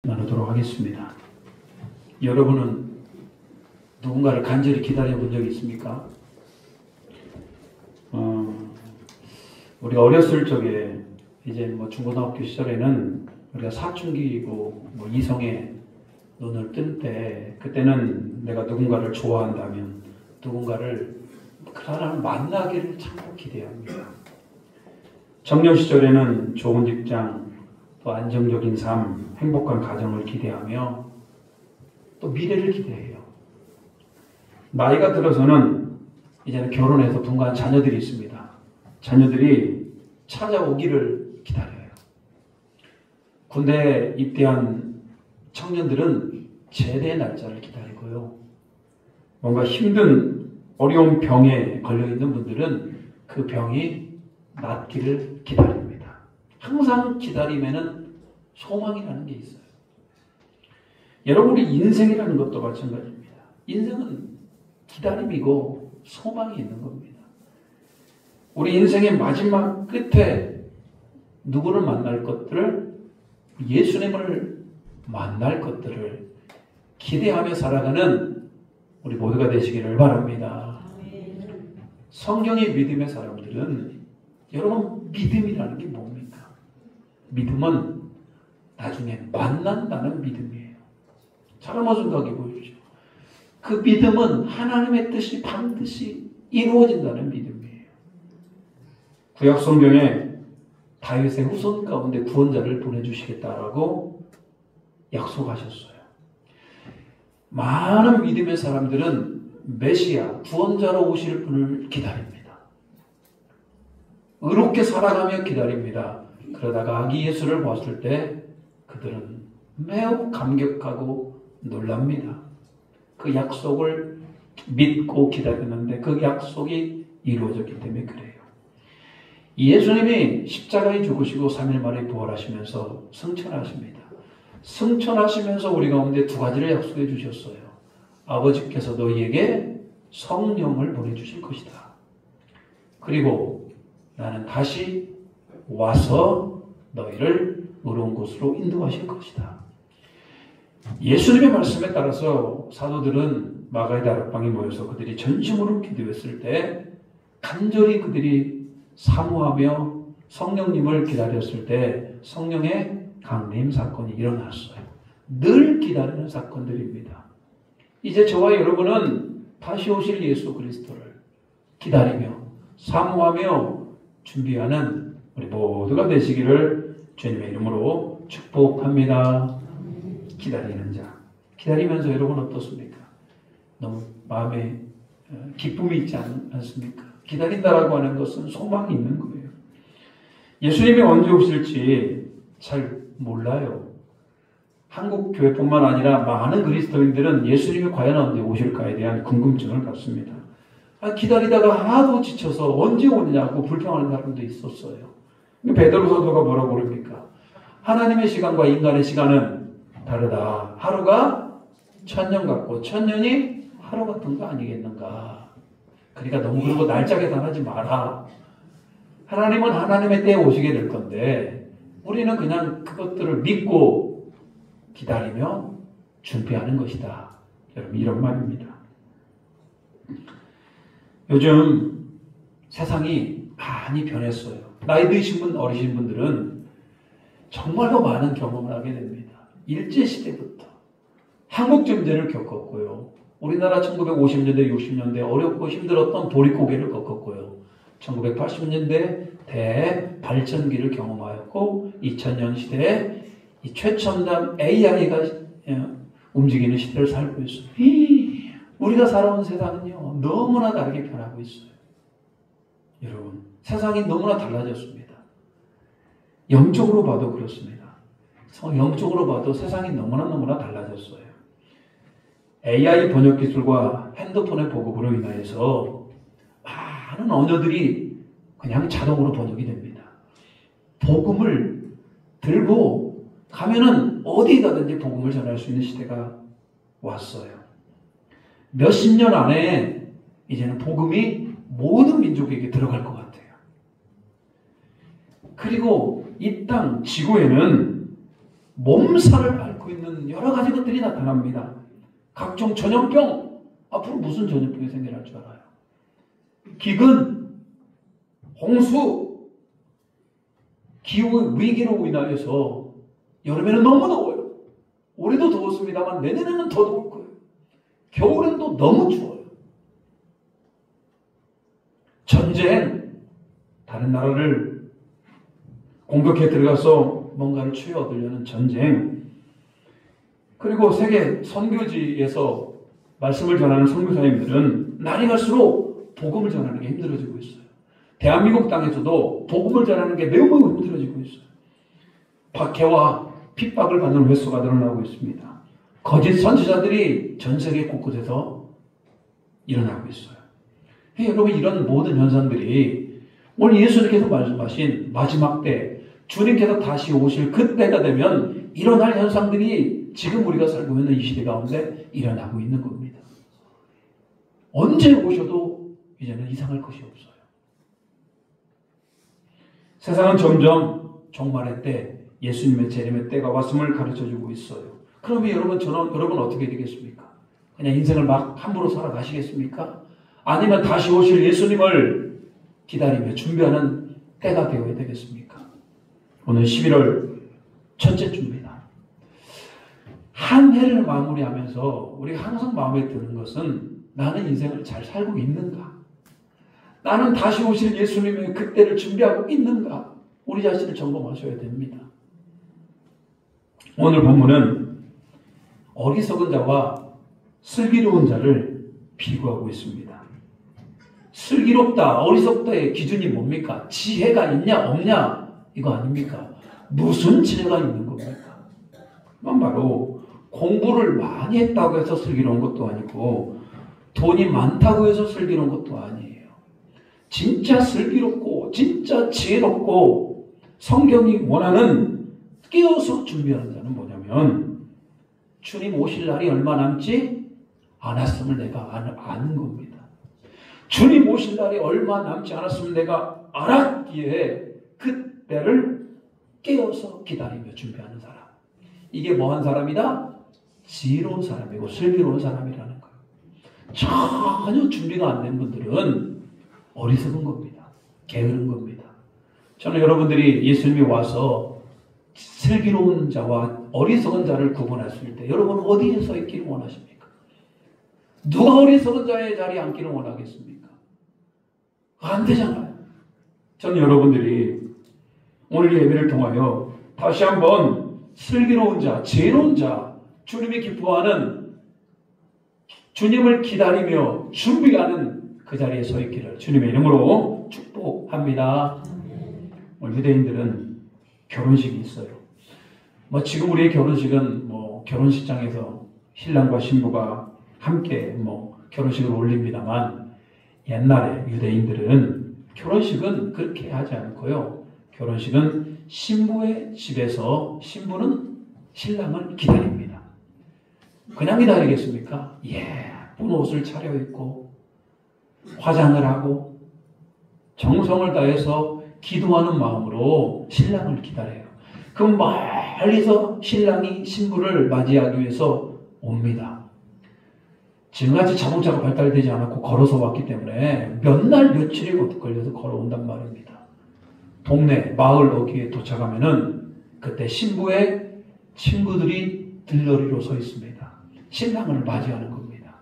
나누도록 하겠습니다. 여러분은 누군가를 간절히 기다려 본 적이 있습니까? 우리가 어렸을 적에 이제 중고등학교 시절에는 우리가 사춘기이고 이성의 눈을 뜰 때, 그때는 내가 누군가를 좋아한다면 누군가를 그 사람을 만나기를 참 기대합니다. 청년 시절에는 좋은 직장, 또 안정적인 삶, 행복한 가정을 기대하며 또 미래를 기대해요. 나이가 들어서는 이제는 결혼해서 분가한 자녀들이 있습니다. 자녀들이 찾아오기를 기다려요. 군대에 입대한 청년들은 제대 날짜를 기다리고요. 뭔가 힘든 어려운 병에 걸려있는 분들은 그 병이 낫기를 기다립니다. 항상 기다림에는 소망이라는 게 있어요. 여러분, 우리 인생이라는 것도 마찬가지입니다. 인생은 기다림이고 소망이 있는 겁니다. 우리 인생의 마지막 끝에 누구를 만날 것들을, 예수님을 만날 것들을 기대하며 살아가는 우리 모두가 되시기를 바랍니다. 성경의 믿음의 사람들은, 여러분, 믿음이라는 게 뭡니까? 믿음은 나중에 만난다는 믿음이에요. 잘 한번 생각해 보십시오. 그 믿음은 하나님의 뜻이 반드시 이루어진다는 믿음이에요. 구약 성경에 다윗의 후손 가운데 구원자를 보내주시겠다라고 약속하셨어요. 많은 믿음의 사람들은 메시아, 구원자로 오실 분을 기다립니다. 의롭게 살아가며 기다립니다. 그러다가 아기 예수를 봤을 때 그들은 매우 감격하고 놀랍니다. 그 약속을 믿고 기다렸는데 그 약속이 이루어졌기 때문에 그래요. 예수님이 십자가에 죽으시고 3일 만에 부활하시면서 승천하십니다. 승천하시면서 우리 가운데 두 가지를 약속해 주셨어요. 아버지께서 너희에게 성령을 보내주실 것이다. 그리고 나는 다시 와서 너희를 의로운 곳으로 인도하실 것이다. 예수님의 말씀에 따라서 사도들은 마가의 다락방에 모여서 그들이 전심으로 기도했을 때 간절히 그들이 사모하며 성령님을 기다렸을 때 성령의 강림 사건이 일어났어요. 늘 기다리는 사건들입니다. 이제 저와 여러분은 다시 오실 예수 그리스도를 기다리며 사모하며 준비하는 우리 모두가 되시기를 주님의 이름으로 축복합니다. 기다리는 자. 기다리면서 여러분 어떻습니까? 너무 마음에 기쁨이 있지 않습니까? 기다린다라고 하는 것은 소망이 있는 거예요. 예수님이 언제 오실지 잘 몰라요. 한국 교회뿐만 아니라 많은 그리스도인들은 예수님이 과연 언제 오실까에 대한 궁금증을 갖습니다. 기다리다가 하도 지쳐서 언제 오느냐고 불평하는 사람도 있었어요. 베드로 사도가 뭐라고 그럽니까? 하나님의 시간과 인간의 시간은 다르다. 하루가 1000년 같고 1000년이 하루 같은 거 아니겠는가. 그러니까 너무 그러고 날짜 계산하지 마라. 하나님은 하나님의 때에 오시게 될 건데 우리는 그냥 그것들을 믿고 기다리며 준비하는 것이다. 여러분, 이런 말입니다. 요즘 세상이 많이 변했어요. 나이 드신 분, 어리신 분들은 정말로 많은 경험을 하게 됩니다. 일제시대부터 한국 전쟁을 겪었고요. 우리나라 1950년대, 60년대 어렵고 힘들었던 보릿고개를 겪었고요. 1980년대 대발전기를 경험하였고 2000년 시대에 이 최첨단 AI가 움직이는 시대를 살고 있어요. 우리가 살아온 세상은요, 너무나 다르게 변하고 있어요. 여러분, 세상이 너무나 달라졌습니다. 영적으로 봐도 그렇습니다. 영적으로 봐도 세상이 너무나 달라졌어요. AI 번역 기술과 핸드폰의 보급으로 인하여서 많은 언어들이 그냥 자동으로 번역이 됩니다. 복음을 들고 가면은 어디 가든지 복음을 전할 수 있는 시대가 왔어요. 몇십 년 안에 이제는 복음이 모든 민족에게 들어갈 것 같아요. 그리고 이 땅 지구에는 몸살을 앓고 있는 있는 여러 가지 것들이 나타납니다. 각종 전염병, 앞으로 무슨 전염병이 생겨날 줄 알아요? 기근, 홍수, 기후 위기로 인하여서 여름에는 너무 더워요. 올해도 더웠습니다만 내년에는 더 더울 거예요. 겨울엔 또 너무 추워요. 전쟁, 다른 나라를 공격해 들어가서 뭔가를 취해 얻으려는 전쟁, 그리고 세계 선교지에서 말씀을 전하는 선교사님들은 날이 갈수록 복음을 전하는 게 힘들어지고 있어요. 대한민국 땅에서도 복음을 전하는 게 매우 힘들어지고 있어요. 박해와 핍박을 받는 횟수가 늘어나고 있습니다. 거짓 선지자들이 전 세계 곳곳에서 일어나고 있어요. 여러분, 이런 모든 현상들이 오늘 예수님께서 말씀하신 마지막 때, 주님께서 다시 오실 그때가 되면 일어날 현상들이 지금 우리가 살고 있는 이 시대 가운데 일어나고 있는 겁니다. 언제 오셔도 이제는 이상할 것이 없어요. 세상은 점점 종말의 때, 예수님의 재림의 때가 왔음을 가르쳐주고 있어요. 그러면 여러분 어떻게 되겠습니까? 그냥 인생을 막 함부로 살아가시겠습니까? 아니면 다시 오실 예수님을 기다리며 준비하는 때가 되어야 되겠습니까? 오늘 11월 첫째 주입니다. 한 해를 마무리하면서 우리가 항상 마음에 드는 것은 나는 인생을 잘 살고 있는가? 나는 다시 오실 예수님의 그때를 준비하고 있는가? 우리 자신을 점검하셔야 됩니다. 오늘 본문은 어리석은 자와 슬기로운 자를 비교하고 있습니다. 슬기롭다, 어리석다의 기준이 뭡니까? 지혜가 있냐 없냐? 이거 아닙니까? 무슨 지혜가 있는 겁니까? 그건 바로 공부를 많이 했다고 해서 슬기로운 것도 아니고 돈이 많다고 해서 슬기로운 것도 아니에요. 진짜 슬기롭고 진짜 지혜롭고 성경이 원하는 깨어서 준비하는 자는 뭐냐면 주님 오실 날이 얼마 남지 않았음을 내가 아는 겁니다. 주님 오실 날이 얼마 남지 않았음을 내가 알았기에 그때를 깨어서 기다리며 준비하는 사람. 이게 뭐한 사람이다? 지혜로운 사람이고 슬기로운 사람이라는 거예요. 전혀 준비가 안 된 분들은 어리석은 겁니다. 게으른 겁니다. 저는 여러분들이 예수님이 와서 슬기로운 자와 어리석은 자를 구분했을 때 여러분은 어디에 서 있기를 원하십니까? 누가 어리석은 자의 자리에 앉기를 원하겠습니까? 안 되잖아요. 저는 여러분들이 오늘 예배를 통하여 다시 한번 슬기로운 자, 지혜로운 자, 주님이 기뻐하는 주님을 기다리며 준비하는 그 자리에 서 있기를 주님의 이름으로 축복합니다. 오늘 유대인들은 결혼식이 있어요. 지금 우리의 결혼식은 결혼식장에서 신랑과 신부가 함께 결혼식을 올립니다만 옛날에 유대인들은 결혼식은 그렇게 하지 않고요. 결혼식은 신부의 집에서 신부는 신랑을 기다립니다. 그냥 기다리겠습니까? 예쁜 옷을 차려입고 화장을 하고 정성을 다해서 기도하는 마음으로 신랑을 기다려요. 그럼 멀리서 신랑이 신부를 맞이하기 위해서 옵니다. 지금까지 자동차가 발달되지 않았고 걸어서 왔기 때문에 몇 날 며칠이 걸려서 걸어온단 말입니다. 동네 마을 어귀에 도착하면은 그때 신부의 친구들이 들러리로 서 있습니다. 신랑을 맞이하는 겁니다.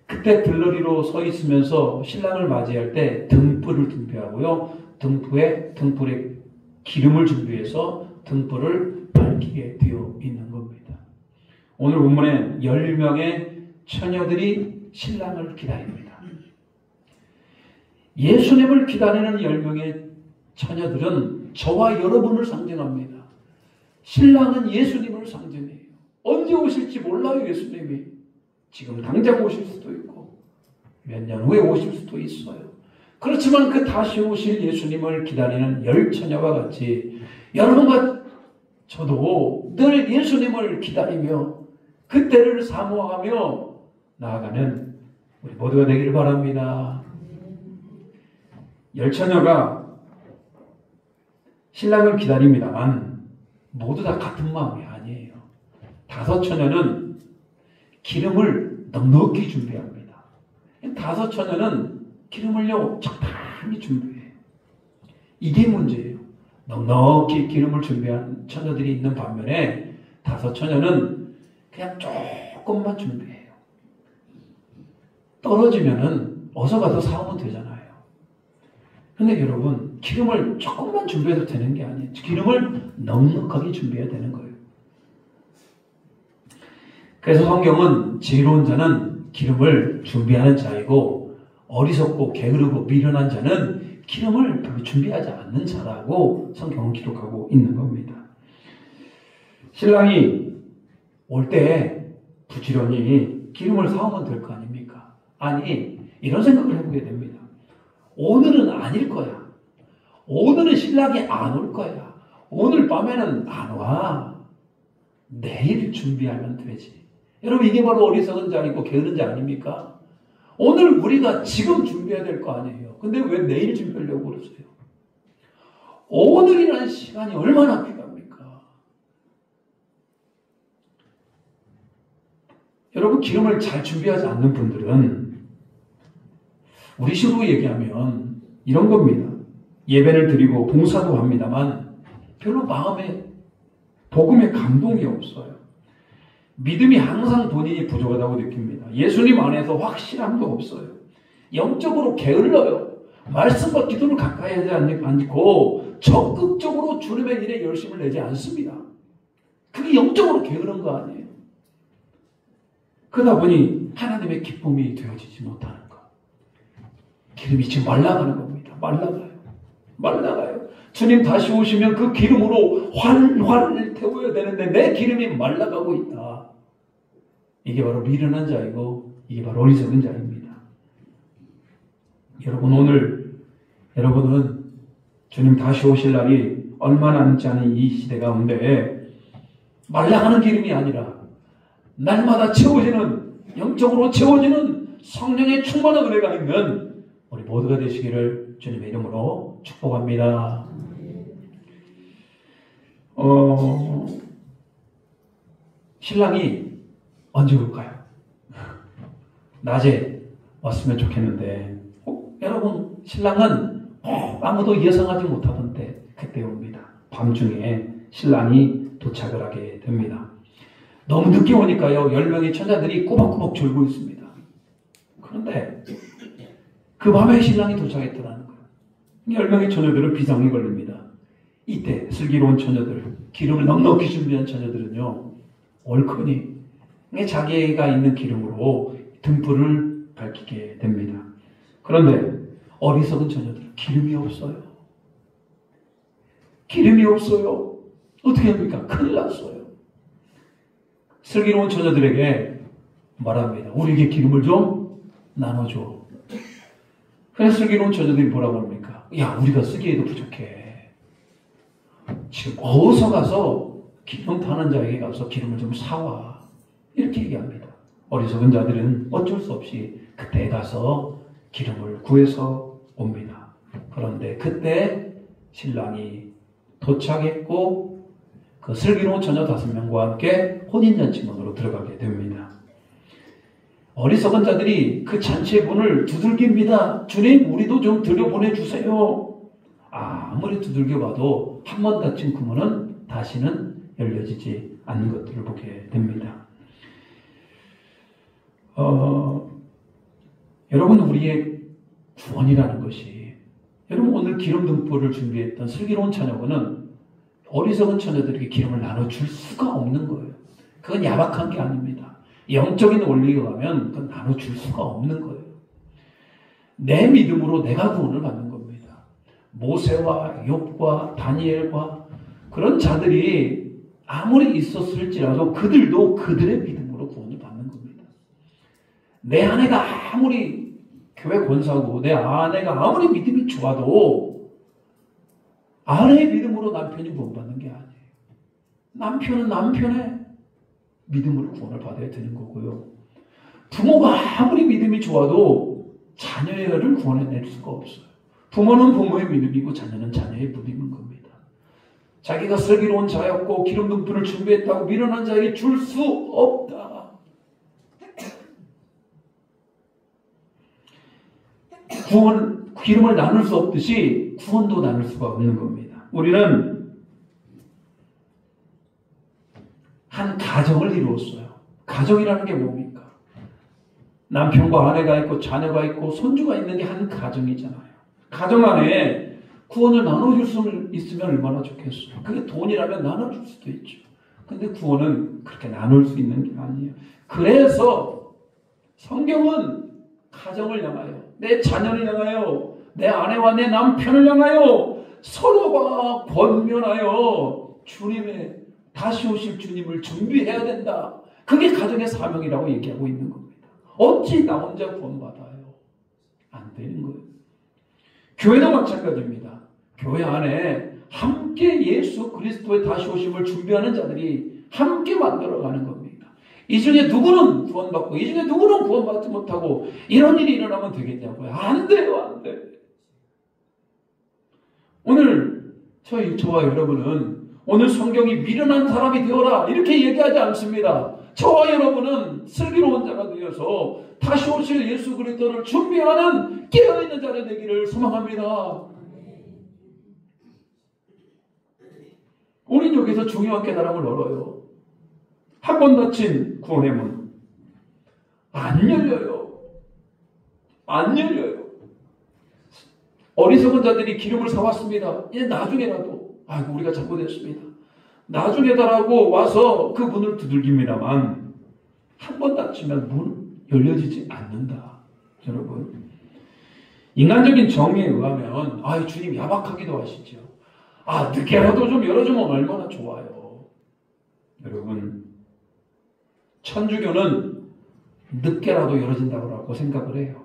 그때 들러리로 서 있으면서 신랑을 맞이할 때 등불을 준비하고요. 등불에 기름을 준비해서 등불을 밝히게 되어 있는 겁니다. 오늘 본문에 10명의 처녀들이 신랑을 기다립니다. 예수님을 기다리는 10명의 처녀들은 저와 여러분을 상징합니다. 신랑은 예수님을 상징해요. 언제 오실지 몰라요. 예수님이 지금 당장 오실 수도 있고 몇 년 후에 오실 수도 있어요. 그렇지만 그 다시 오실 예수님을 기다리는 10처녀와 같이 여러분과 저도 늘 예수님을 기다리며 그때를 사모하며 나아가는 우리 모두가 되기를 바랍니다. 10처녀가 신랑을 기다립니다만 모두 다 같은 마음이 아니에요. 다섯 처녀는 기름을 넉넉히 준비합니다. 다섯 처녀는 기름을요 적당히 준비해요. 이게 문제예요. 넉넉히 기름을 준비한 처녀들이 있는 반면에 다섯 처녀는 그냥 조금만 준비해요. 떨어지면은 어서 가서 사오면 되잖아요. 근데 여러분, 기름을 조금만 준비해도 되는 게 아니에요. 기름을 넉넉하게 준비해야 되는 거예요. 그래서 성경은 지혜로운 자는 기름을 준비하는 자이고 어리석고 게으르고 미련한 자는 기름을 별로 준비하지 않는 자라고 성경은 기록하고 있는 겁니다. 신랑이 올 때 부지런히 기름을 사오면 될 거 아닙니까? 아니, 이런 생각을 해보게 됩니다. 오늘은 아닐 거야. 오늘은 신랑이 안 올 거야. 오늘 밤에는 안 와. 내일 준비하면 되지. 여러분, 이게 바로 어리석은 자이고 게으른 자 아닙니까? 오늘 우리가 지금 준비해야 될 거 아니에요. 근데 왜 내일 준비하려고 그러세요? 오늘이라는 시간이 얼마나 귀합니까? 여러분, 기름을 잘 준비하지 않는 분들은 우리 식으로 얘기하면 이런 겁니다. 예배를 드리고 봉사도 합니다만 별로 마음에 복음에 감동이 없어요. 믿음이 항상 본인이 부족하다고 느낍니다. 예수님 안에서 확실함도 없어요. 영적으로 게을러요. 말씀과 기도를 가까이 하지 않고 적극적으로 주님의 일에 열심을 내지 않습니다. 그게 영적으로 게으른 거 아니에요. 그러다 보니 하나님의 기쁨이 되어지지 못하는 거. 기름이 지금 말라가는 겁니다. 말라가요. 주님 다시 오시면 그 기름으로 활을 태워야 되는데 내 기름이 말라가고 있다. 이게 바로 미련한 자이고 이게 바로 어리석은 자입니다. 여러분, 오늘 여러분은 주님 다시 오실 날이 얼마 남지 않은 이 시대 가운데 말라가는 기름이 아니라 날마다 채워지는, 영적으로 채워지는 성령의 충만한 은혜가 있는 우리 모두가 되시기를 주님의 이름으로 축복합니다. 신랑이 언제 올까요? 낮에 왔으면 좋겠는데 여러분, 신랑은 아무도 예상하지 못하던 때 그때 옵니다. 밤중에 신랑이 도착을 하게 됩니다. 너무 늦게 오니까요 10명의 천사들이 꼬박꼬박 졸고 있습니다. 그런데 그 밤에 신랑이 도착했더라는 거예요. 10명의 처녀들은 비상이 걸립니다. 이때 슬기로운 처녀들, 기름을 넉넉히 준비한 처녀들은요 얼큰이 자기가 있는 기름으로 등불을 밝히게 됩니다. 그런데 어리석은 처녀들은 기름이 없어요. 어떻게 합니까? 큰일 났어요. 슬기로운 처녀들에게 말합니다. 우리에게 기름을 좀 나눠줘. 그래서 슬기로운 처녀들이 뭐라고 합니까? 야, 우리가 쓰기에도 부족해. 지금 어서 가서 기름 타는 자에게 가서 기름을 좀 사와. 이렇게 얘기합니다. 어리석은 자들은 어쩔 수 없이 그때 가서 기름을 구해서 옵니다. 그런데 그때 신랑이 도착했고 그 슬기로운 처녀 5명과 함께 혼인잔치문으로 들어가게 됩니다. 어리석은 자들이 그 잔치의 문을 두들깁니다. 주님, 우리도 좀 들여보내주세요. 아무리 두들겨봐도 한 번 닫힌 그 문은 다시는 열려지지 않는 것들을 보게 됩니다. 여러분, 우리의 구원이라는 것이, 여러분 오늘 기름 등불을 준비했던 슬기로운 처녀는 어리석은 처녀들에게 기름을 나눠줄 수가 없는 거예요. 그건 야박한 게 아닙니다. 영적인 원리가 가면 그건 나눠줄 수가 없는 거예요. 내 믿음으로 내가 구원을 받는 겁니다. 모세와 욥과 다니엘과 그런 자들이 아무리 있었을지라도 그들도 그들의 믿음으로 구원을 받는 겁니다. 내 아내가 아무리 교회 권사고 내 아내가 아무리 믿음이 좋아도 아내의 믿음으로 남편이 구원받는 게 아니에요. 남편은 남편의 믿음으로 구원을 받아야 되는 거고요. 부모가 아무리 믿음이 좋아도 자녀를 구원해낼 수가 없어요. 부모는 부모의 믿음이고 자녀는 자녀의 믿음인 겁니다. 자기가 슬기로운 자였고 기름 등불을 준비했다고 미련한 자에게 줄 수 없다. 기름을 나눌 수 없듯이 구원도 나눌 수가 없는 겁니다. 우리는 한 가정을 이루었어요. 가정이라는 게 뭡니까? 남편과 아내가 있고 자녀가 있고 손주가 있는 게 한 가정이잖아요. 가정 안에 구원을 나눠줄 수 있으면 얼마나 좋겠어요. 그게 돈이라면 나눠줄 수도 있죠. 근데 구원은 그렇게 나눌 수 있는 게 아니에요. 그래서 성경은 가정을 향하여, 내 자녀를 향하여, 내 아내와 내 남편을 향하여 서로가 권면하여 주님의 다시 오실 주님을 준비해야 된다. 그게 가정의 사명이라고 얘기하고 있는 겁니다. 어찌 나 혼자 구원받아요? 안 되는 거예요. 교회도 마찬가지입니다. 교회 안에 함께 예수 그리스도의 다시 오심을 준비하는 자들이 함께 만들어가는 겁니다. 이 중에 누구는 구원받고 이 중에 누구는 구원받지 못하고 이런 일이 일어나면 되겠냐고요. 안 돼요. 안 돼. 오늘 저와 여러분은 오늘 성경이 미련한 사람이 되어라 이렇게 얘기하지 않습니다. 저와 여러분은 슬기로운 자가 되어서 다시 오실 예수 그리스도를 준비하는 깨어있는 자가 되기를 소망합니다. 우린 여기서 중요한 깨달음을 얻어요. 한 번 닫힌 구원의 문 안 열려요. 안 열려요. 어리석은 자들이 기름을 사왔습니다. 이제 나중에라도 아이고 우리가 잘못했습니다. 나중에다라고 와서 그 문을 두들깁니다만 한 번 닫히면 문 열려지지 않는다. 여러분, 인간적인 정의에 의하면 주님 야박하기도 하시죠. 늦게라도 좀 열어주면 얼마나 좋아요. 여러분, 천주교는 늦게라도 열어진다고 생각을 해요.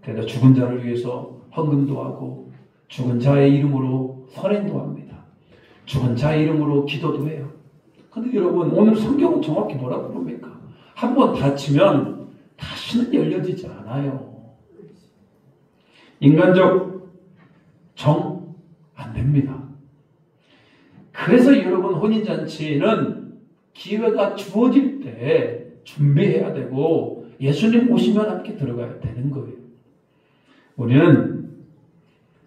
그래서 죽은 자를 위해서 헌금도 하고 죽은 자의 이름으로 선행도 합니다. 죽은 자의 이름으로 기도도 해요. 그런데 여러분, 오늘 성경은 정확히 뭐라고 그럽니까? 한 번 닫히면 다시는 열려지지 않아요. 인간적 정 안 됩니다. 그래서 여러분, 혼인잔치는 기회가 주어질 때 준비해야 되고 예수님 오시면 함께 들어가야 되는 거예요. 우리는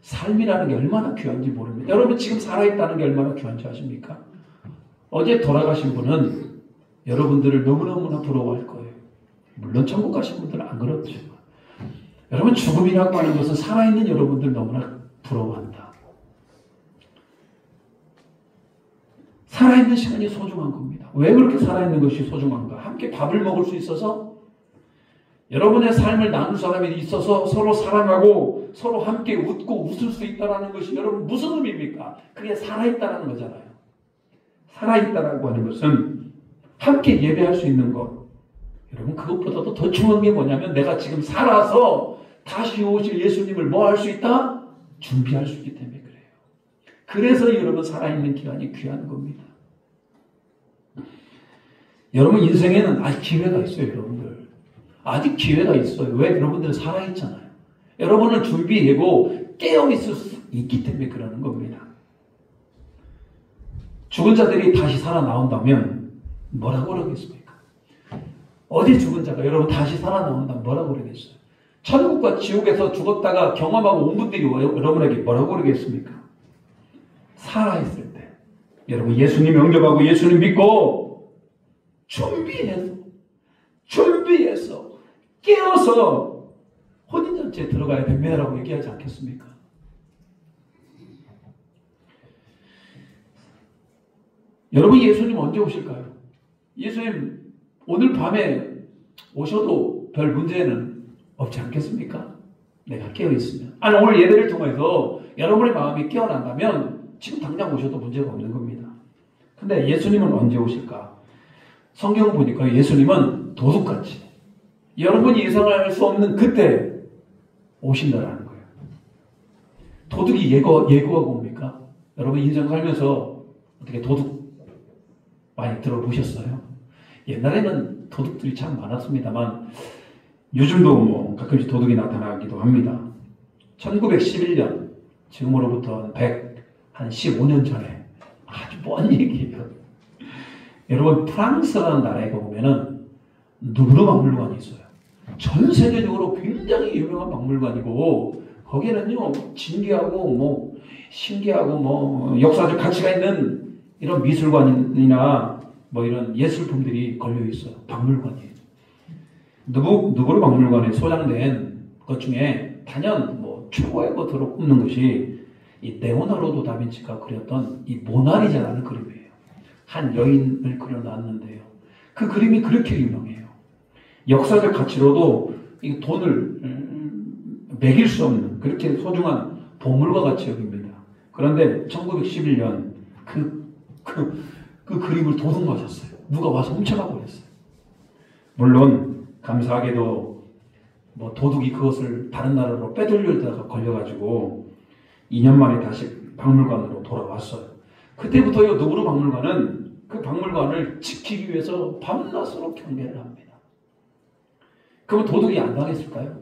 삶이라는 게 얼마나 귀한지 모릅니다. 여러분 지금 살아있다는 게 얼마나 귀한지 아십니까? 어제 돌아가신 분은 여러분들을 너무너무나 부러워할 거예요. 물론 천국 가신 분들은 안 그렇죠. 여러분 죽음이라고 하는 것은 살아있는 여러분들 너무나 부러워한다. 살아있는 시간이 소중한 겁니다. 왜 그렇게 살아있는 것이 소중한가? 함께 밥을 먹을 수 있어서 여러분의 삶을 나눌 사람이 있어서 서로 사랑하고 서로 함께 웃고 웃을 수 있다는 것이 여러분 무슨 의미입니까? 그게 살아있다는 거잖아요. 살아있다라고 하는 것은 함께 예배할 수 있는 것. 여러분 그것보다도 더 중요한 게 뭐냐면 내가 지금 살아서 다시 오실 예수님을 뭐 할 수 있다? 준비할 수 있기 때문에 그래요. 그래서 여러분 살아있는 기간이 귀한 겁니다. 여러분 인생에는 아직 기회가 있어요. 여러분들. 아직 기회가 있어요. 왜? 여러분들은 살아있잖아요. 여러분은 준비되고 깨어있을 수 있기 때문에 그러는 겁니다. 죽은 자들이 다시 살아나온다면 뭐라고 그러겠습니까? 어디 죽은 자가 여러분 다시 살아나온다면 뭐라고 그러겠어요? 천국과 지옥에서 죽었다가 경험하고 온 분들이 여러분에게 뭐라고 그러겠습니까? 살아있을 때 여러분 예수님 영접하고 예수님 믿고 준비해서 깨어서 혼인잔치에 들어가야 됩니다라고 얘기하지 않겠습니까? 여러분 예수님 언제 오실까요? 예수님 오늘 밤에 오셔도 별 문제는 없지 않겠습니까? 내가 깨어있으면. 오늘 예배를 통해서 여러분의 마음이 깨어난다면 지금 당장 오셔도 문제가 없는 겁니다. 근데 예수님은 언제 오실까? 성경을 보니까 예수님은 도둑같이 여러분이 예상할 수 없는 그때 오신다라는 거예요. 도둑이 예고가 뭡니까? 여러분 인생 살면서 어떻게 도둑 많이 들어보셨어요? 옛날에는 도둑들이 참 많았습니다만 요즘도 뭐 가끔씩 도둑이 나타나기도 합니다. 1911년 지금으로부터 한 15년 전에 아주 뻔 얘기예요. 여러분, 프랑스라는 나라에 가보면은 누브르 박물관이 있어요. 전 세계적으로 굉장히 유명한 박물관이고, 거기에는요, 진귀하고, 신기하고, 역사적 가치가 있는 이런 미술관이나, 이런 예술품들이 걸려 있어요. 박물관이에요. 누브르 박물관에 소장된 것 중에 단연 최고의 것으로 꼽는 것이 이 레오나르도 다빈치가 그렸던 이 모나리자라는 그림이에요. 한 여인을 그려놨는데요. 그 그림이 그렇게 유명해요. 역사적 가치로도 이 돈을 매길 수 없는 그렇게 소중한 보물과 같이 여깁니다. 그런데 1911년 그 그림을 도둑맞았어요. 누가 와서 훔쳐가고 그랬어요. 물론 감사하게도 도둑이 그것을 다른 나라로 빼돌려다가 걸려가지고 2년 만에 다시 박물관으로 돌아왔어요. 그때부터 이 누브르 박물관은 그 박물관을 지키기 위해서 밤낮으로 경배를 합니다. 그러면 도둑이 안 당했을까요?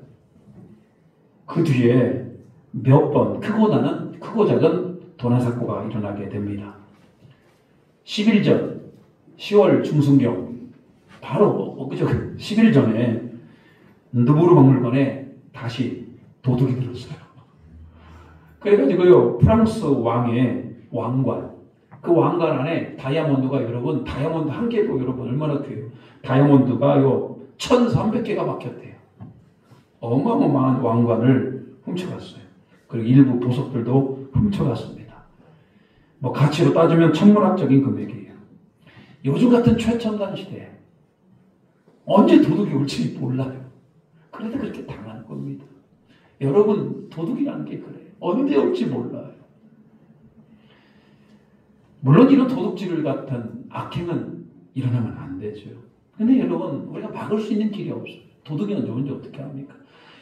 그 뒤에 몇 번 크고 작은 도난 사고가 일어나게 됩니다. 10일 전 10월 중순경 바로 10일 전에 누브르 박물관에 다시 도둑이 들었어요. 그래가지고요, 프랑스 왕의 왕관, 그 왕관 안에 다이아몬드가 여러분, 다이아몬드 한 개도 여러분 얼마나 돼요? 다이아몬드가요, 1,300개가 박혔대요. 어마어마한 왕관을 훔쳐갔어요. 그리고 일부 보석들도 훔쳐갔습니다. 가치로 따지면 천문학적인 금액이에요. 요즘 같은 최첨단 시대에 언제 도둑이 올지 몰라요. 그래도 그렇게 당하는 겁니다. 여러분, 도둑이라는 게 그래요. 언제 올지 몰라요. 물론 이런 도둑질 같은 악행은 일어나면 안 되죠. 근데 여러분, 우리가 막을 수 있는 길이 없어요. 도둑이 언제 오는지 어떻게 합니까?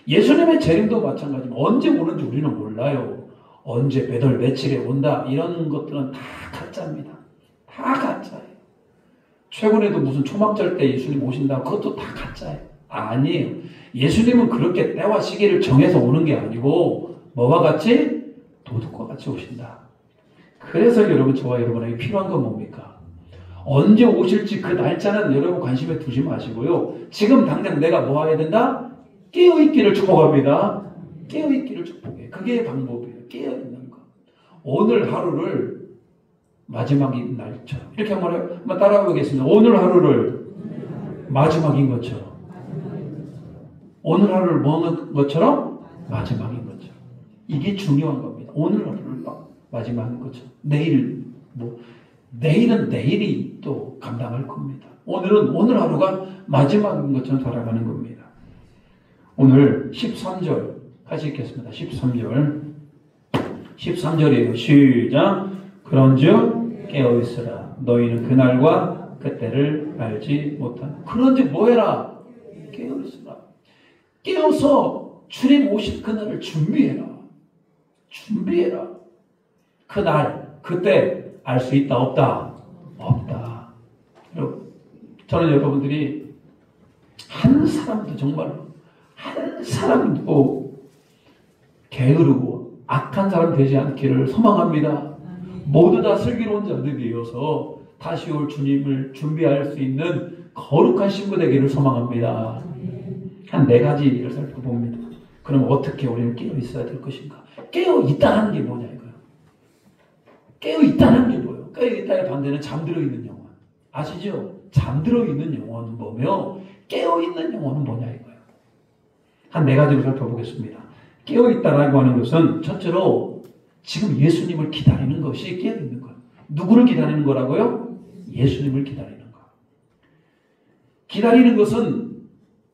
예수님의 재림도 마찬가지입니다. 언제 오는지 우리는 몰라요. 언제 몇 월 며칠에 온다 이런 것들은 다 가짜입니다. 다 가짜예요. 최근에도 무슨 초막절 때 예수님 오신다 그것도 다 가짜예요. 아니에요. 예수님은 그렇게 때와 시기를 정해서 오는 게 아니고 뭐와 같이? 도둑과 같이 오신다. 그래서 여러분, 저와 여러분에게 필요한 건 뭡니까? 언제 오실지 그 날짜는 여러분 관심에 두지 마시고요. 지금 당장 내가 뭐 해야 된다? 깨어있기를 축복합니다. 깨어있기를 축복해. 그게 방법이에요. 깨어있는 거. 오늘 하루를 마지막인 날처럼. 이렇게 한번 따라해보겠습니다. 오늘 하루를 마지막인 것처럼. 오늘 하루를 먹는 것처럼 마지막인 것처럼. 이게 중요한 겁니다. 오늘 하루를 마지막인 것처럼. 내일은 내일이 또 감당할 겁니다. 오늘 하루가 마지막인 것처럼 살아가는 겁니다. 오늘 13절 같이 읽겠습니다. 13절이에요. 시작. 그런즉 깨어있으라. 너희는 그날과 그때를 알지 못한다. 그런즉 뭐해라? 깨어있으라. 깨어서 주님 오실 그날을 준비해라. 준비해라. 그날, 그때 알 수 있다, 없다? 없다. 저는 여러분들이 한 사람도 정말로 한 사람도 게으르고 악한 사람 되지 않기를 소망합니다. 모두 다 슬기로운 자들이어서 다시 올 주님을 준비할 수 있는 거룩한 신부 되기를 소망합니다. 한 4가지를 살펴봅니다. 그럼 어떻게 우리는 깨어 있어야 될 것인가? 깨어 있다는 게 뭐냐 이거예요. 깨어 있다는 게 뭐예요? 깨어 있다의 반대는 잠들어 있는 영혼. 아시죠? 잠들어 있는 영혼은 뭐며 깨어 있는 영혼은 뭐냐 이거예요. 한 4가지로 살펴보겠습니다. 깨어 있다라고 하는 것은 첫째로 지금 예수님을 기다리는 것이 깨어 있는 거예요. 누구를 기다리는 거라고요? 예수님을 기다리는 거. 기다리는 것은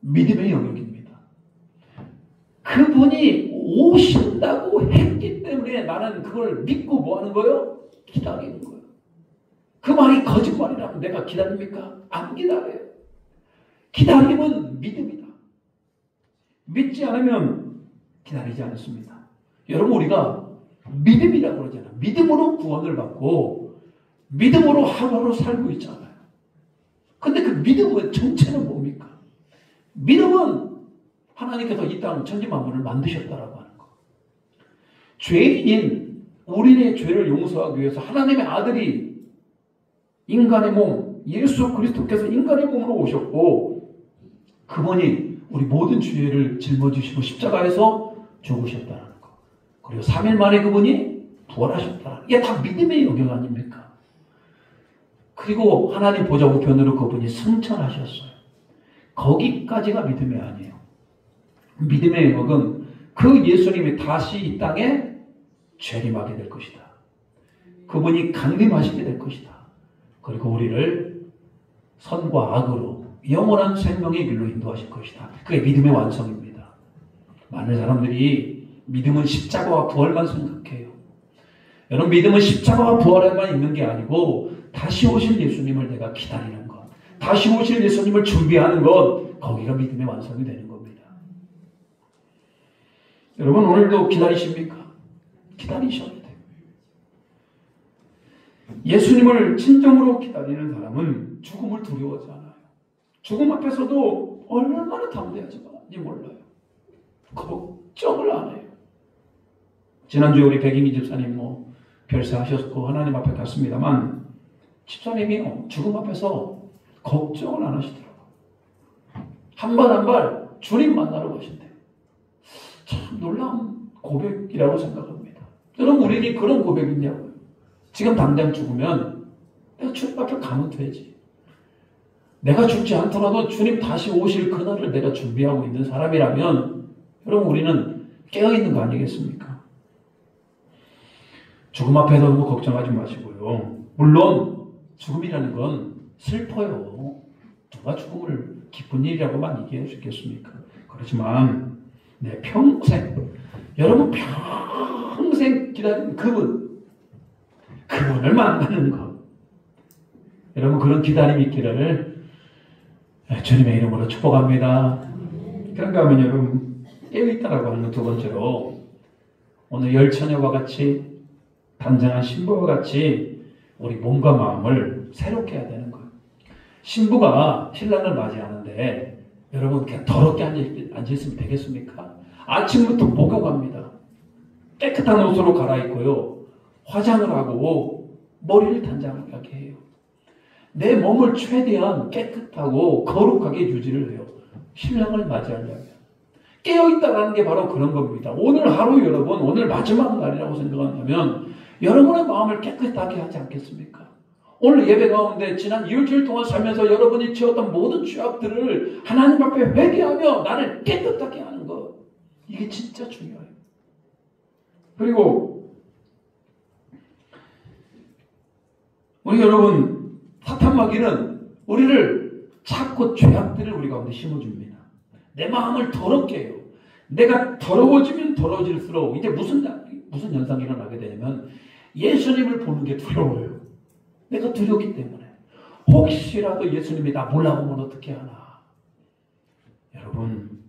믿음의 영역입니다. 그분이 오신다고 했기 때문에 나는 그걸 믿고 뭐 하는 거예요? 기다리는 거예요. 그 말이 거짓말이라면 내가 기다립니까? 안 기다려요. 기다림은 믿음이다. 믿지 않으면 기다리지 않습니다. 여러분, 우리가 믿음이라고 그러잖아요. 믿음으로 구원을 받고 믿음으로 하루하루 살고 있잖아요. 근데 그 믿음의 정체는 뭡니까? 믿음은 하나님께서 이 땅 천지만물을 만드셨다라고 하는 거. 죄인인 우리의 죄를 용서하기 위해서 하나님의 아들이 인간의 몸, 예수 그리스도께서 인간의 몸으로 오셨고 그분이 우리 모든 죄를 짊어지시고 십자가에서 죽으셨다는 것. 그리고 3일 만에 그분이 부활하셨다. 이게 다 믿음의 영역 아닙니까? 그리고 하나님 보좌 우편으로 그분이 승천하셨어요. 거기까지가 믿음이 아니에요. 믿음의 영역은 그 예수님이 다시 이 땅에 재림하게 될 것이다. 그분이 강림하시게 될 것이다. 그리고 우리를 선과 악으로 영원한 생명의 길로 인도하실 것이다. 그게 믿음의 완성입니다. 많은 사람들이 믿음은 십자가와 부활만 생각해요. 여러분, 믿음은 십자가와 부활에만 있는 게 아니고 다시 오실 예수님을 내가 기다리는 것, 다시 오실 예수님을 준비하는 것, 거기가 믿음의 완성이 되는 겁니다. 여러분, 오늘도 기다리십니까? 기다리셔야 돼요. 예수님을 진정으로 기다리는 사람은 죽음을 두려워하지 않아요. 죽음 앞에서도 얼마나 담대하지 몰라요. 걱정을 안 해요. 지난주에 우리 백인기 집사님 별세하셨고 하나님 앞에 갔습니다만 집사님이 죽음 앞에서 걱정을 안 하시더라고요. 한 발 한 발 주님 만나러 가신대요. 참 놀라운 고백이라고 생각합니다. 여러분, 우리에게 그런 고백이 있냐고요. 지금 당장 죽으면 내가 주님 앞에 가면 되지. 내가 죽지 않더라도 주님 다시 오실 그날을 내가 준비하고 있는 사람이라면 여러분, 우리는 깨어있는 거 아니겠습니까? 죽음 앞에서 너무 걱정하지 마시고요. 물론 죽음이라는 건 슬퍼요. 누가 죽음을 기쁜 일이라고만 얘기할 수 있겠습니까? 그렇지만 내 평생, 여러분 평생 기다리는 그분을 만나는 것, 여러분 그런 기다림이 있기를 주님의 이름으로 축복합니다. 그런가 하면 여러분, 깨어있다라고 하는 두 번째로 오늘 열처녀와 같이 단정한 신부와 같이 우리 몸과 마음을 새롭게 해야 되는 거예요. 신부가 신랑을 맞이하는데 여러분 그냥 더럽게 앉아있으면 되겠습니까? 아침부터 목욕합니다. 깨끗한 옷으로 갈아입고요. 화장을 하고 머리를 단장하게 해요. 내 몸을 최대한 깨끗하고 거룩하게 유지를 해요. 신랑을 맞이하려면. 깨어있다라는 게 바로 그런 겁니다. 오늘 하루 여러분, 오늘 마지막 날이라고 생각한다면 여러분의 마음을 깨끗하게 하지 않겠습니까? 오늘 예배 가운데 지난 일주일 동안 살면서 여러분이 지었던 모든 죄악들을 하나님 앞에 회개하며 나를 깨끗하게 하는 것, 이게 진짜 중요해요. 그리고 우리 여러분, 사탄마귀는 우리를 자꾸 죄악들을 우리 가운데 심어줍니다. 내 마음을 더럽게 해요. 내가 더러워지면 더러워질수록 이제 무슨 현상이 일어나게 되냐면 예수님을 보는 게 두려워요. 내가 두렵기 때문에. 혹시라도 예수님이 나 몰라보면 어떻게 하나. 여러분,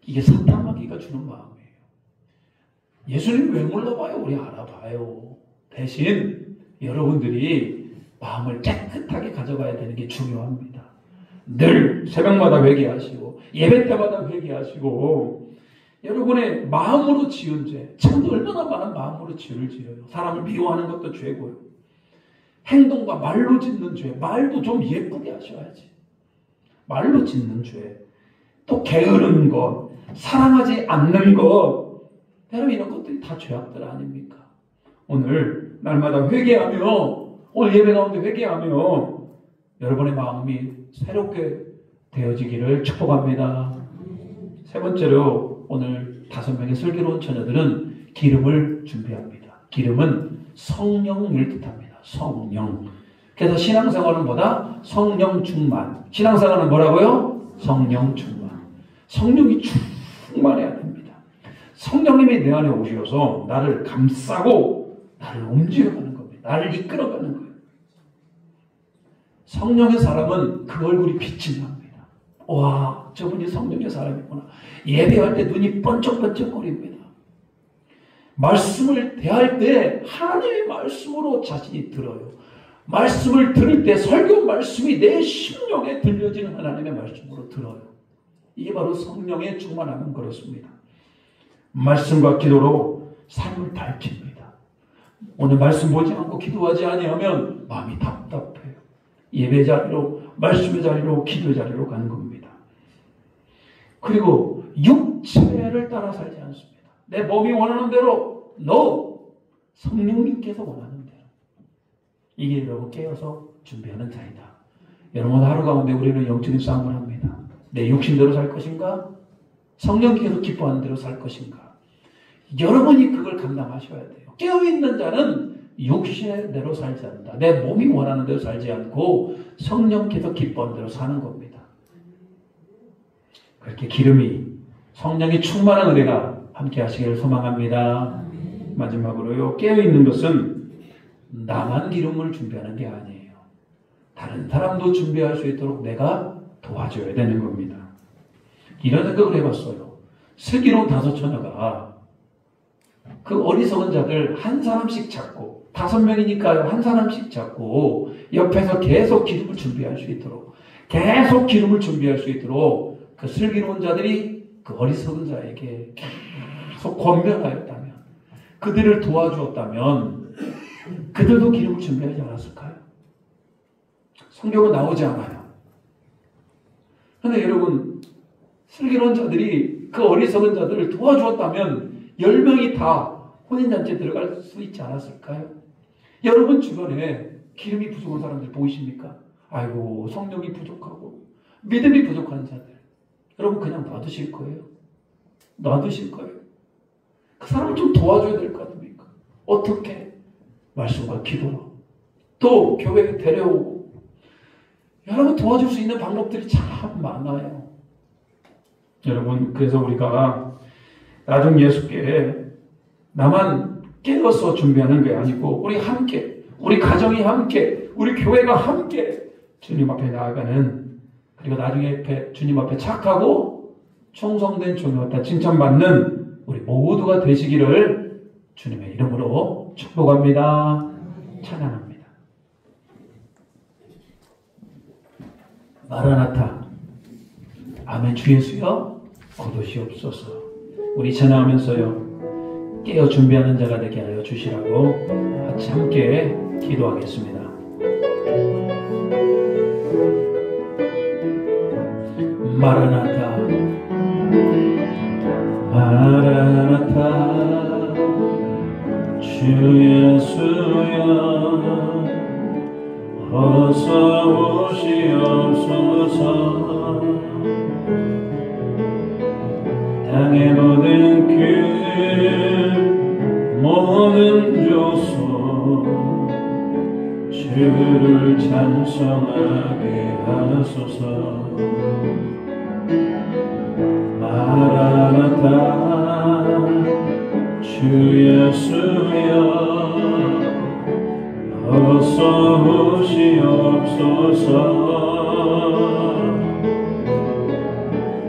이게 사탄마귀가 주는 마음이에요. 예수님 왜 몰라봐요? 우리 알아봐요. 대신 여러분들이 마음을 깨끗하게 가져가야 되는 게 중요합니다. 늘 새벽마다 회개하시고 예배 때마다 회개하시고 여러분의 마음으로 지은 죄, 참 얼마나 많은 마음으로 죄를 지어요. 사람을 미워하는 것도 죄고요. 행동과 말로 짓는 죄, 말도 좀 예쁘게 하셔야지. 말로 짓는 죄, 또 게으른 것, 사랑하지 않는 것, 여러분 이런 것들이 다 죄악들 아닙니까? 오늘 날마다 회개하며, 오늘 예배 가운데 회개하며 여러분의 마음이 새롭게 되어지기를 축복합니다. 세 번째로 오늘 5명의 슬기로운 처녀들은 기름을 준비합니다. 기름은 성령을 뜻합니다. 성령. 그래서 신앙생활은 뭐다? 성령 충만. 신앙생활은 뭐라고요? 성령 충만. 성령이 충만해야 됩니다. 성령님이 내 안에 오셔서 나를 감싸고 나를 움직여가는 겁니다. 나를 이끌어가는 거예요. 성령의 사람은 그 얼굴이 빛이 납니다. 와, 저분이 성령의 사람이구나. 예배할 때 눈이 번쩍번쩍거립니다. 말씀을 대할 때 하나님의 말씀으로 자신이 들어요. 말씀을 들을 때 설교 말씀이 내 심령에 들려지는 하나님의 말씀으로 들어요. 이게 바로 성령의 충만함은 그렇습니다. 말씀과 기도로 삶을 밝힙니다. 오늘 말씀 보지 않고 기도하지 아니하면 마음이 답답해요. 예배 자리로, 말씀의 자리로, 기도 자리로 가는 겁니다. 그리고 육체를 따라 살지 않습니다. 내 몸이 원하는 대로, 성령님께서 원하는 대로. 이게 여러분 깨어서 준비하는 자이다. 여러분 하루 가운데 우리는 영적인 싸움을 합니다. 내 육신대로 살 것인가? 성령께서 기뻐하는 대로 살 것인가? 여러분이 그걸 감당하셔야 돼요. 깨어있는 자는 육신대로 살지 않는다. 내 몸이 원하는 대로 살지 않고 성령께서 기뻐하는 대로 사는 겁니다. 그렇게 기름이, 성령이 충만한 은혜가 함께 하시기를 소망합니다. 마지막으로요, 깨어있는 것은 나만 기름을 준비하는 게 아니에요. 다른 사람도 준비할 수 있도록 내가 도와줘야 되는 겁니다. 이런 생각을 해봤어요. 슬기로운 5처녀가 그 어리석은 자들 한 사람씩 잡고, 5명이니까요, 한 사람씩 잡고 옆에서 계속 기름을 준비할 수 있도록, 계속 기름을 준비할 수 있도록 그 슬기로운 자들이 그 어리석은 자에게 계속 권면하였다면, 그들을 도와주었다면 그들도 기름을 준비하지 않았을까요? 성경은 나오지 않아요. 그런데 여러분, 슬기로운 자들이 그 어리석은 자들을 도와주었다면 10명이 다 혼인잔치에 들어갈 수 있지 않았을까요? 여러분 주변에 기름이 부족한 사람들 보이십니까? 아이고, 성령이 부족하고 믿음이 부족한 자들, 여러분 그냥 놔두실 거예요? 놔두실 거예요? 그 사람을 좀 도와줘야 될 거 아닙니까? 어떻게? 말씀과 기도로, 또 교회에 데려오고. 여러분 도와줄 수 있는 방법들이 참 많아요. 여러분, 그래서 우리가 나중 예수께 나만 깨어서 준비하는 게 아니고 우리 함께, 우리 가정이 함께, 우리 교회가 함께 주님 앞에 나아가는, 그리고 나중에 주님 앞에 착하고 충성된 종이 없다 칭찬받는 우리 모두가 되시기를 주님의 이름으로 축복합니다. 찬양합니다. 마라나타, 아멘. 주 예수여 거두시옵소서. 우리 찬양하면서요, 깨어 준비하는 자가 되게 하여 주시라고 같이 함께 기도하겠습니다. 마라나타, 마라나타, 주 예수여 어서 오시옵소서. 땅의 모든 길, 모든 조소 주를 찬송하게 하소서. 마라나타, 주 예수여 어서 오시옵소서.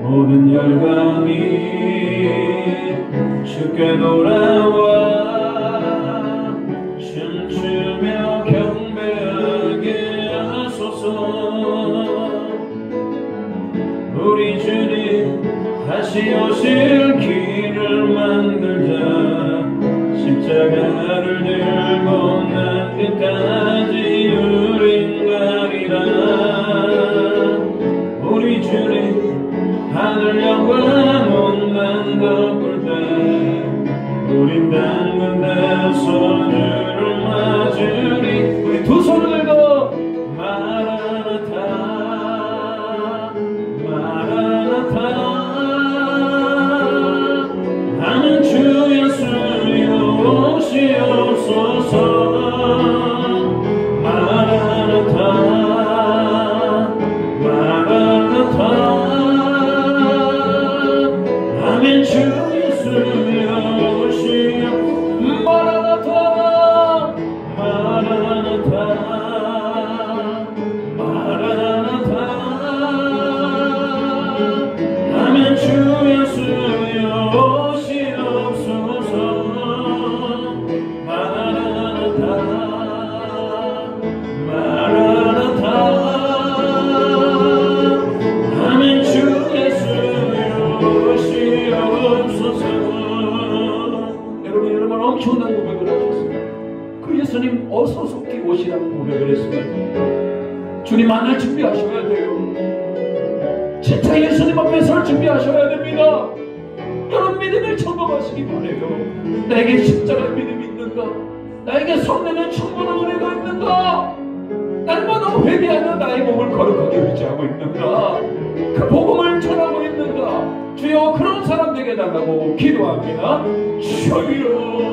모든 열방이 주께 돌아와 춤추며 경배하게 하소서. 우리 주님 다시 오실 길을 만들자. 십자가를 들고 난 끝까지 우린 가리라. 우리 주님 하늘 영광만 덮을 때 우린 닿는 데 손을 맞으리. 우리 두 손을 들고 마라나타, 마라나타, 나는 주 예수여 오시옵소서. 마라나타, 마라나타, 아멘. 주 곳이라고 고백을 했습니다. 주님 만날 준비하셔야 돼요. 진짜 예수님 앞에 설 준비하셔야 됩니다. 여러분 믿음을 점검하시기 바래요. 나에게 십자가 믿음이 있는가? 나에게 성령의 충분한 은혜가 있는가? 날마다 회개하며 나의 몸을 거룩하게 유지하고 있는가? 그 복음을 전하고 있는가? 주여 그런 사람 되게 해달라고 기도합니다. 주여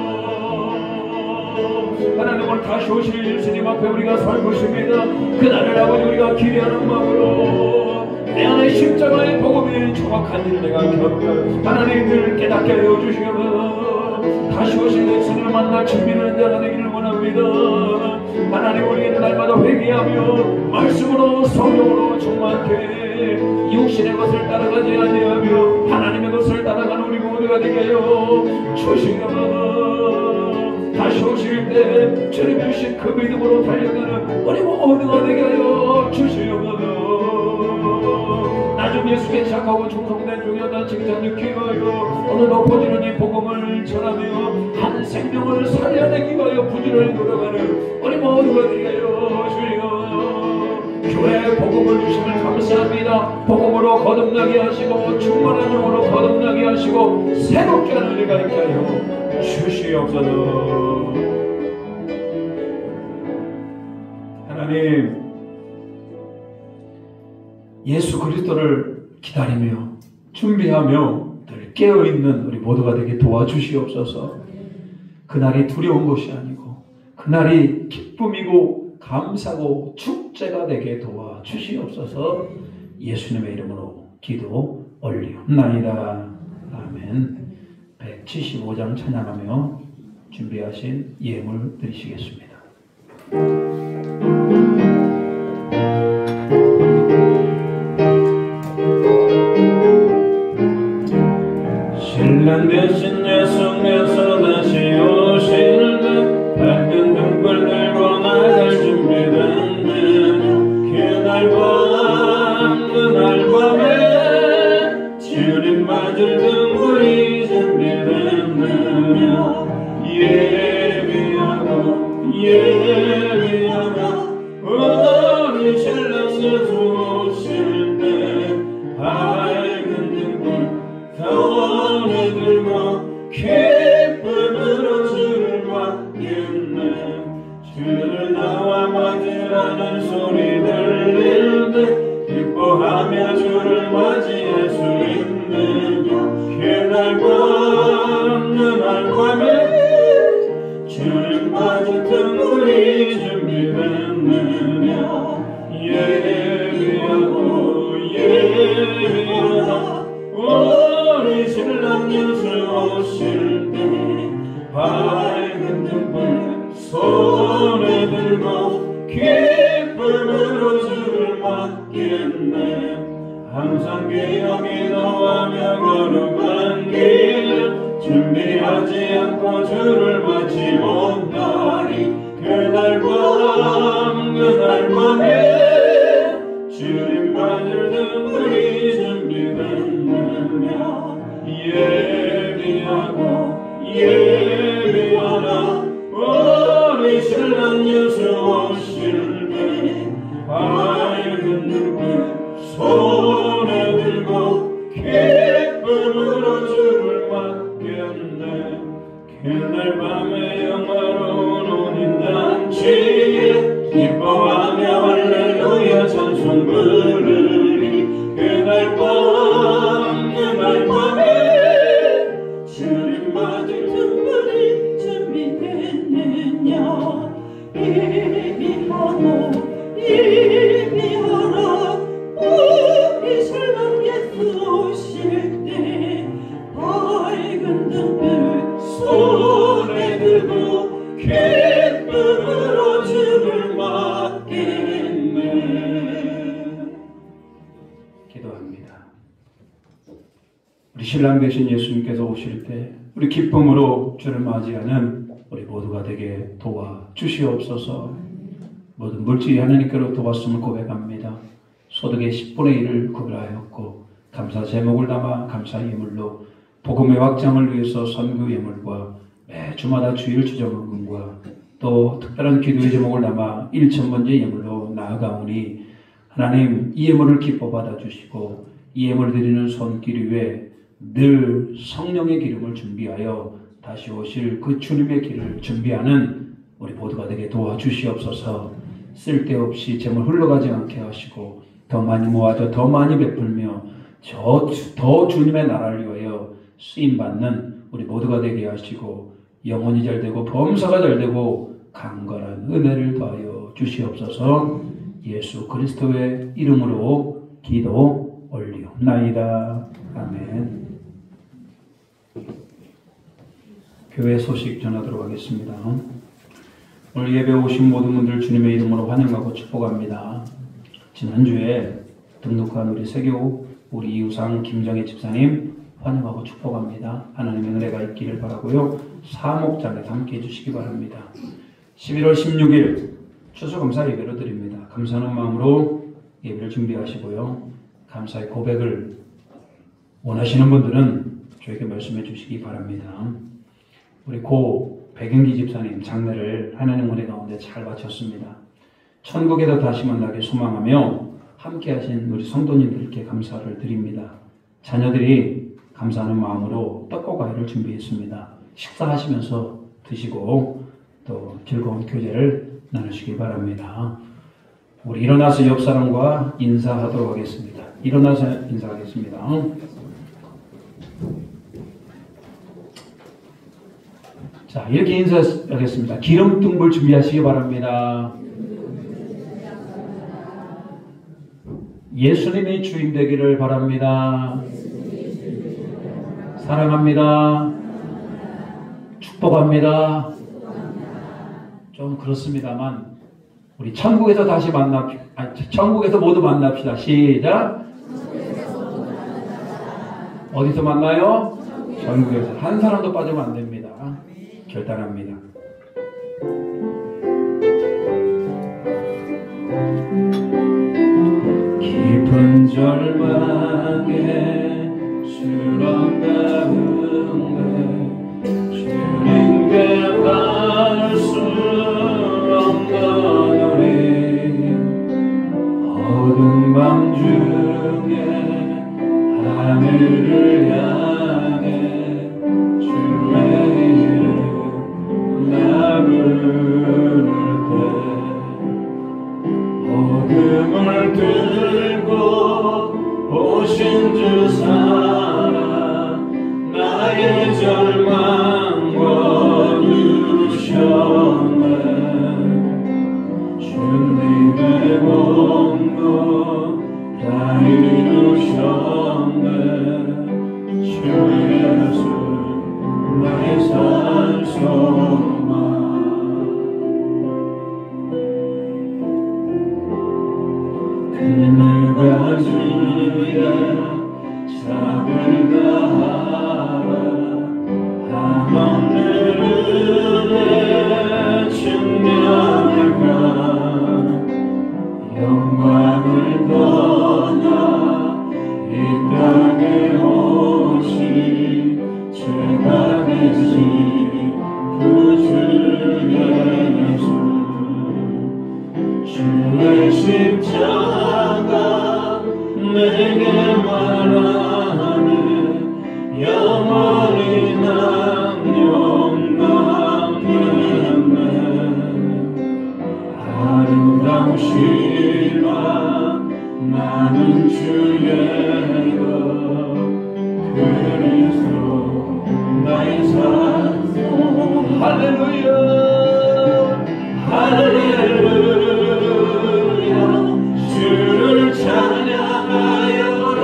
하나님 오늘 다시 오실 예수님 앞에 우리가 설 것입니다. 그날을 아버지 우리가 기대하는 마음으로 내 안에 십자가의 복음이 정확한 일을 내가 경험할 하나님을 깨닫게 하여 주시옵소서. 다시 오실 예수님을 만날 준비하는 자가 되기를 원합니다. 하나님 우리는 날마다 회개하며 말씀으로 성령으로 충만케 육신의 것을 따라가지 아니하며 하나님의 것을 따라가는 우리 모두가 되게 하여 주시옵소서. 다시 오실 때 주님 주신 그 믿음으로 달려가는 우리 모두가 되게 하여 주시옵소서. 나 좀 예수께 착하고 충성된 중요한 칭찬 느끼고요. 오늘 높아지는 이 복음을 전하며 한 생명을 살려내기 위하여 부지런히 돌아가는 우리 모두가 되게 하여 주시옵소서. 교회의 복음을 주심을 감사합니다. 복음으로 거듭나게 하시고 충만한 영으로 거듭나게 하시고 새롭게 하는 은혜가 있게 하여 주시옵소서. 하나님 예수 그리스도를 기다리며 준비하며 늘 깨어있는 우리 모두가 되게 도와주시옵소서. 그날이 두려운 것이 아니고 그날이 기쁨이고 감사고 축제가 되게 도와주시옵소서. 예수님의 이름으로 기도 올리옵나이다. 아멘. 175장 찬양하며 준비하신 예물 드리시겠습니다. 신랑 대신 예수께서 다시 오실 때 밝은 등불 들고 나갈 준비됐네. 그날 밤 그날 밤에 주님 맞을 등불이 준비됐네. 예비하고 예비하며 우리 신랑 예수 오실 때 밝은 등불 손에 들고 기쁨으로 주를 맞겠네. 주를 나와 맞으라는 소리 들릴 때 기뻐하며 주를 맞이할 수 있는 그날 밤 그날 밤에 주를 맞을 등불이 준비됐느냐. 예비하고 예비하다 우리 신랑 예수 오실 때 밝은 등불 손에 들고 기쁨으로 주를 맞겠네. 항상 기억이 너와며 거룩한 길 준비하지 않고 주를 맞지 못하리. 그날 밤 그날 밤에 주님 맞을 등불이 준비됐느냐. 예비하고 예비하라 우리 신랑 예수 오실 때 밝은 등불 손에 들고 기쁨으로 주를 맞겠네. 그날 밤에 영화로운 혼인잔치에 기뻐하며 할렐루야 찬송 부르리. 그날 밤 그날 밤에 주님 맞을 등불이 준비됐느냐. 예비하노 예비하라 우리 신랑 예수 오실 때 밝은 등불 손에 들고 기쁨으로 주를 맞겠네. 기도합니다. 우리 신랑 되신 예수님께서 오실 때 우리 기쁨으로 주를 맞이하는 우리 모두가 되게 도와주시옵소서. 모든 물질이 하나님께로 도왔음을 고백합니다. 소득의 10분의 1을 구별하였고 감사 제목을 담아 감사 예물로 복음의 확장을 위해서 선교 예물과 매주마다 주일 주정금과 또 특별한 기도의 제목을 담아 1,000번째 예물로 나아가오니 하나님 이 예물을 기뻐 받아주시고 이 예물을 드리는 손길 위에 늘 성령의 기름을 준비하여 다시 오실 그 주님의 길을 준비하는 우리 모두가 되게 도와주시옵소서. 쓸데없이 재물 흘러가지 않게 하시고 더 많이 모아져 더 많이 베풀며 더 주님의 나라를 위하여 쓰임받는 우리 모두가 되게 하시고 영혼이 잘되고 범사가 잘되고 강건한 은혜를 더하여 주시옵소서. 예수 그리스도의 이름으로 기도 올리옵나이다. 아멘. 교회 소식 전하도록 하겠습니다. 오늘 예배 오신 모든 분들 주님의 이름으로 환영하고 축복합니다. 지난주에 등록한 우리 세교 우리 이우상 김정혜 집사님 환영하고 축복합니다. 하나님의 은혜가 있기를 바라고요. 사목장에 함께 해주시기 바랍니다. 11월 16일 추수감사 예배로 드립니다. 감사하는 마음으로 예배를 준비하시고요. 감사의 고백을 원하시는 분들은 저에게 말씀해 주시기 바랍니다. 우리 고 백영기 집사님 장례를 하나님 은혜 가운데 잘 마쳤습니다. 천국에서 다시 만나게 소망하며 함께 하신 우리 성도님들께 감사를 드립니다. 자녀들이 감사하는 마음으로 떡과 과일을 준비했습니다. 식사하시면서 드시고 또 즐거운 교제를 나누시기 바랍니다. 우리 일어나서 옆 사람과 인사하도록 하겠습니다. 일어나서 인사하겠습니다. 자, 이렇게 인사하겠습니다. 기름등불 준비하시기 바랍니다. 예수님이 주인 되기를 바랍니다. 사랑합니다. 축복합니다. 좀 그렇습니다만 우리 천국에서 다시 천국에서 모두 만납시다. 시작. 어디서 만나요? 천국에서. 한 사람도 빠지면 안 됩니다. 결단합니다. 깊은 절망에 수렁 가운데 주님께 갈 수 없는 우리 어두운 밤 중에 하늘을 향해 주의 이름 나 부를 때 어둠을 들고 오신 주 사랑 나의 절망 거두셨네. 주님의 공로 다 이루셨네. 주 예수 나의 산 소망. 그늘과 주의 sab을 다하라. 한없는 은혜 증명할까. 영광을 떠나 이 땅에 오신 죄가 되신 그 주 예수. 주의 십자가 내게 말하는 영원히 남용 남는 아름다운 신랑 나는 주의 것 그리스도 나의 산. 할렐루야 할렐루야. 주를 찬양하여라.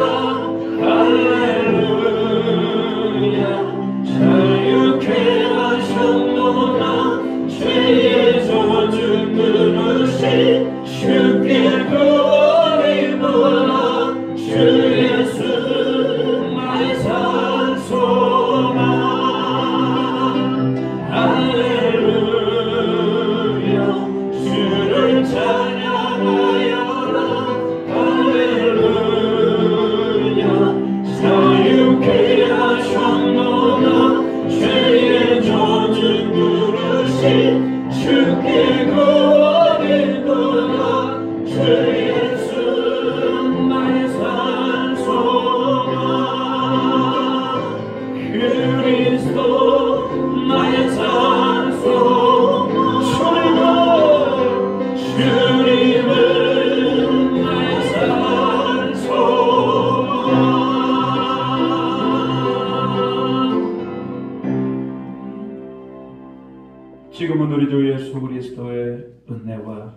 우리 주 예수 그리스도의 은혜와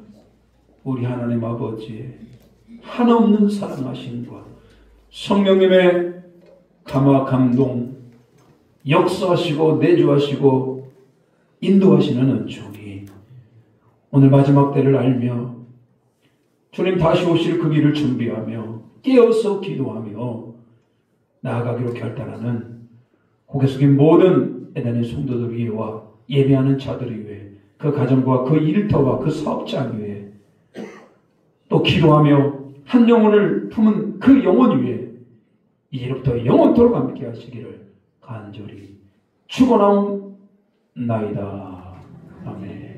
우리 하나님 아버지의 한없는 사랑하심과 성령님의 감화 감동 역사하시고 내주하시고 인도하시는 은총이 오늘 마지막 때를 알며 주님 다시 오실 그 길을 준비하며 깨어서 기도하며 나아가기로 결단하는 고개 숙인 모든 에덴의 성도들 위에와 예배하는 자들 위에 그 가정과 그 일터와 그 사업장 위에 또 기도하며 한 영혼을 품은 그 영혼 위에 이제부터 영원토록 함께 하시기를 간절히 축원하옵나이다. 아멘.